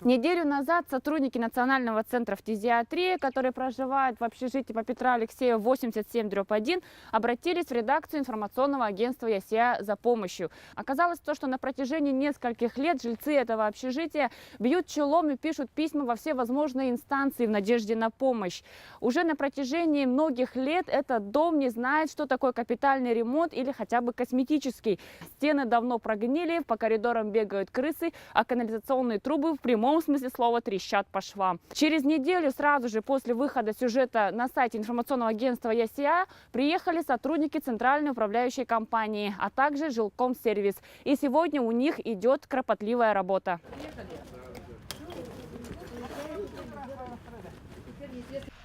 Неделю назад сотрудники Национального центра фтизиатрии, которые проживают в общежитии по Петра Алексеева 87/1, обратились в редакцию информационного агентства ЯСИА за помощью. Оказалось то, что на протяжении нескольких лет жильцы этого общежития бьют челом и пишут письма во все возможные инстанции в надежде на помощь. Уже на протяжении многих лет этот дом не знает, что такое капитальный ремонт или хотя бы косметический. Стены давно прогнили, по коридорам бегают крысы, а канализационные трубы в прямом смысле слова трещат по швам. Через неделю, сразу же после выхода сюжета на сайте информационного агентства ЯСИА, приехали сотрудники Центральной управляющей компании, а также Жилкомсервис. И сегодня у них идет кропотливая работа.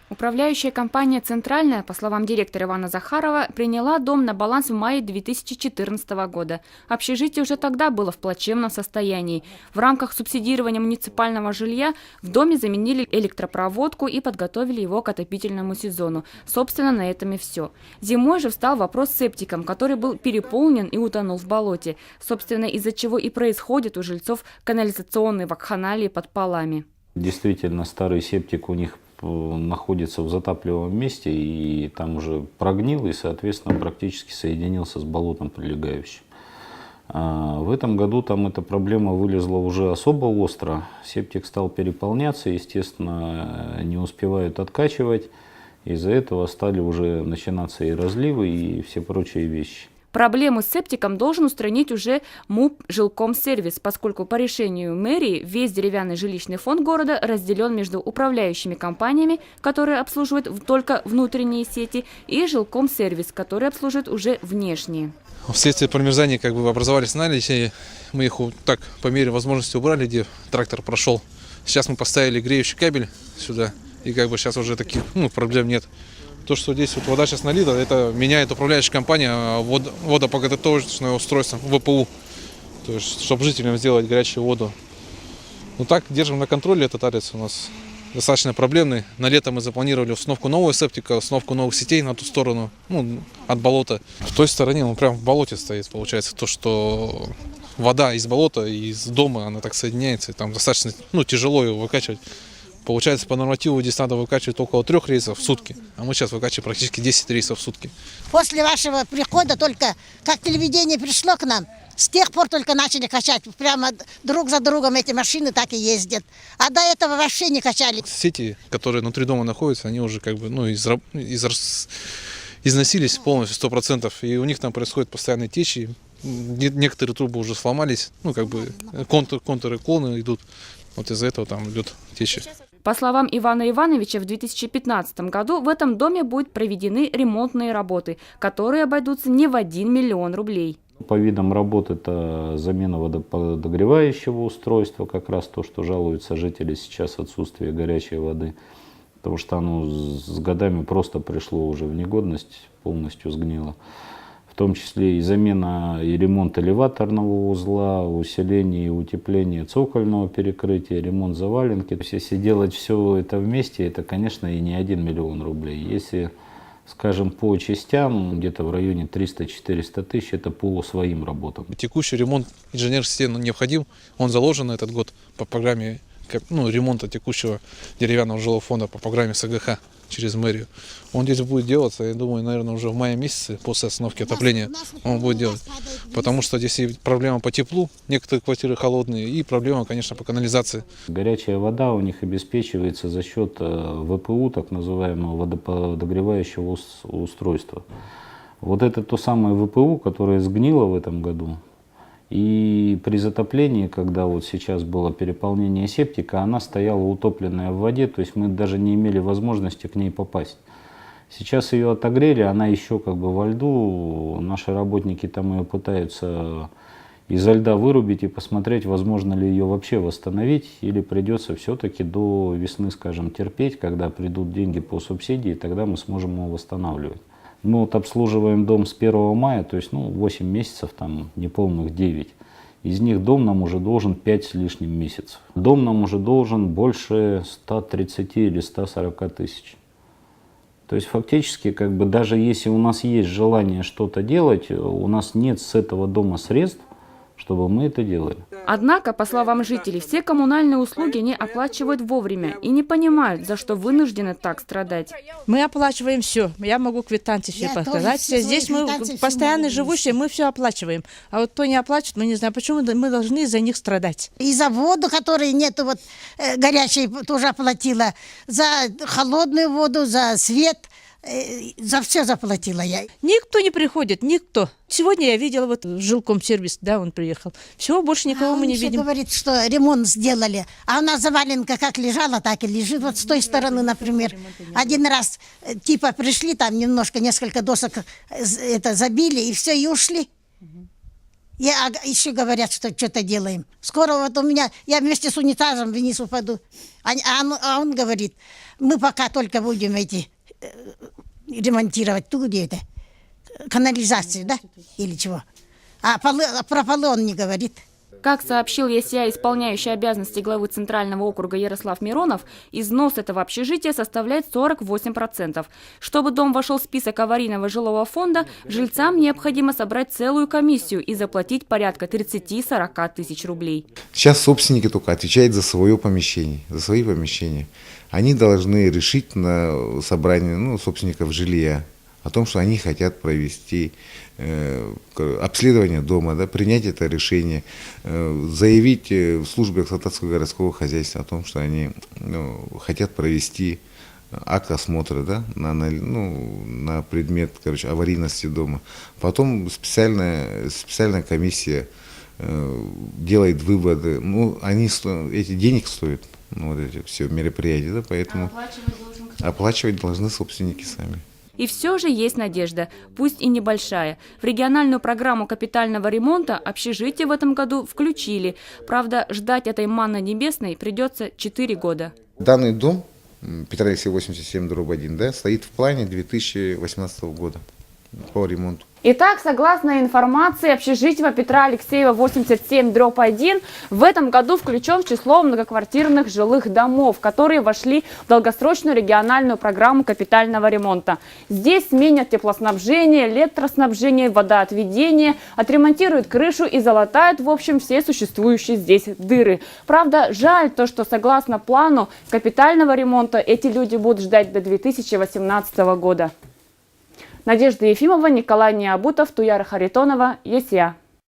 Управляющая компания «Центральная», по словам директора Ивана Захарова, приняла дом на баланс в мае 2014 года. Общежитие уже тогда было в плачевном состоянии. В рамках субсидирования муниципального жилья в доме заменили электропроводку и подготовили его к отопительному сезону. Собственно, на этом и все. Зимой же встал вопрос с септиком, который был переполнен и утонул в болоте. Собственно, из-за чего и происходит у жильцов канализационные вакханалии под полами. Действительно, старый септик у них находится в затапливаемом месте и там уже прогнил и, соответственно, практически соединился с болотом прилегающим. В этом году там эта проблема вылезла уже особо остро. Септик стал переполняться, естественно, не успевают откачивать. Из-за этого стали уже начинаться и разливы, и все прочие вещи. Проблему с септиком должен устранить уже МУП «Жилкомсервис», поскольку по решению мэрии весь деревянный жилищный фонд города разделен между управляющими компаниями, которые обслуживают только внутренние сети, и Жилкомсервис, который обслуживает уже внешние. Вследствие промерзания образовались наледи, мы их так по мере возможности убрали, где трактор прошел. Сейчас мы поставили греющий кабель сюда, и сейчас уже таких проблем нет. То, что здесь вода сейчас налита, это меняет управляющая компания водоподготовительное устройство, ВПУ. То есть, чтобы жителям сделать горячую воду. Так, держим на контроле этот адрес у нас достаточно проблемный. На лето мы запланировали установку нового септика, установку новых сетей на ту сторону, от болота. В той стороне он прям в болоте стоит, получается. То, что вода из болота, из дома, она так соединяется, и там достаточно тяжело ее выкачивать. Получается, по нормативу здесь надо выкачивать около 3 рейсов в сутки, а мы сейчас выкачиваем практически 10 рейсов в сутки. После вашего прихода только, как телевидение пришло к нам, с тех пор только начали качать. Прямо друг за другом эти машины так и ездят. А до этого вообще не качали. Сети, которые внутри дома находятся, они уже износились полностью, 100%. И у них там происходят постоянные течи. Некоторые трубы уже сломались, контуры клоны идут. Вот из-за этого там идет течи. По словам Ивана Ивановича, в 2015 году в этом доме будут проведены ремонтные работы, которые обойдутся не в 1 миллион рублей. По видам работ это замена водоподогревающего устройства, как раз то, что жалуются жители сейчас, отсутствие горячей воды. Потому что оно с годами просто пришло уже в негодность, полностью сгнило. В том числе и замена и ремонт элеваторного узла, усиление и утепление цокольного перекрытия, ремонт заваленки. То есть, если делать все это вместе, это, конечно, и не 1 миллион рублей. Если, скажем, по частям, где-то в районе 300-400 тысяч, это по своим работам. Текущий ремонт инженерных стен необходим, он заложен на этот год по программе ремонта текущего деревянного жилого фонда по программе СГХ через мэрию. Он здесь будет делаться, я думаю, наверное, уже в мае месяце, после остановки отопления, он будет делать. Потому что здесь и проблема по теплу, некоторые квартиры холодные, и проблема, конечно, по канализации. Горячая вода у них обеспечивается за счет ВПУ, так называемого водоподогревающего устройства. Вот это то самое ВПУ, которое сгнило в этом году. И при затоплении, когда вот сейчас было переполнение септика, она стояла утопленная в воде, то есть мы даже не имели возможности к ней попасть. Сейчас ее отогрели, она еще во льду, наши работники там ее пытаются изо льда вырубить и посмотреть, возможно ли ее вообще восстановить, или придется все-таки до весны, скажем, терпеть, когда придут деньги по субсидии, тогда мы сможем его восстанавливать. Мы обслуживаем дом с 1 мая, то есть 8 месяцев, там неполных 9. Из них дом нам уже должен 5 с лишним месяцев. Дом нам уже должен больше 130 или 140 тысяч. То есть фактически, даже если у нас есть желание что-то делать, у нас нет с этого дома средств, чтобы мы это делали. Однако, по словам жителей, все коммунальные услуги не оплачивают вовремя и не понимают, за что вынуждены так страдать. Мы оплачиваем все. Я могу квитанции все Я тоже показать. все Здесь свои мы квитанции все постоянно могу живущие, мы все оплачиваем. А вот кто не оплачивает, мы не знаем, почему мы должны из-за них страдать. И за воду, которой нету, вот горячей, тоже оплатила. За холодную воду, за свет, за все заплатила я. Никто не приходит, никто. Сегодня я видела вот жилкомсервис, да, он приехал. Все, больше никого он мы не еще видим. говорит, что ремонт сделали. А у нас заваленка как лежала, так и лежит. Вот с той стороны, например. Один раз типа пришли, там немножко, несколько досок это забили, и все, и ушли. Еще говорят, что что-то делаем. Скоро вот у меня, я вместе с унитазом вниз упаду. А он говорит, мы пока только будем ремонтировать ту, где это, канализацию, да, или чего. А про полы он не говорит. Как сообщил ЕСЯ, исполняющий обязанности главы Центрального округа Ярослав Миронов, износ этого общежития составляет 48%. Чтобы дом вошел в список аварийного жилого фонда, жильцам необходимо собрать целую комиссию и заплатить порядка 30-40 тысяч рублей. Сейчас собственники только отвечают за свое помещение, за свои помещения. Они должны решить на собрании собственников жилья о том, что они хотят провести обследование дома, да, принять это решение, заявить в службе эксплуатации городского хозяйства о том, что они хотят провести акт осмотра, да, на предмет, аварийности дома. Потом специальная комиссия делает выводы. Эти денег стоят, вот эти все мероприятия, да, поэтому оплачивать должны собственники сами. И все же есть надежда, пусть и небольшая. В региональную программу капитального ремонта общежитие в этом году включили. Правда, ждать этой манны небесной придется 4 года. Данный дом, Петра Алексеева 87/1, да, стоит в плане 2018 года по ремонту. Итак, согласно информации, общежитие Петра Алексеева 87/1 в этом году включен в число многоквартирных жилых домов, которые вошли в долгосрочную региональную программу капитального ремонта. Здесь сменят теплоснабжение, электроснабжение, водоотведение, отремонтируют крышу и залатают, в общем, все существующие здесь дыры. Правда, жаль то, что согласно плану капитального ремонта эти люди будут ждать до 2018 года. Надежда Ефимова, Николай Необутов, Туяра Харитонова, ЕСЯ.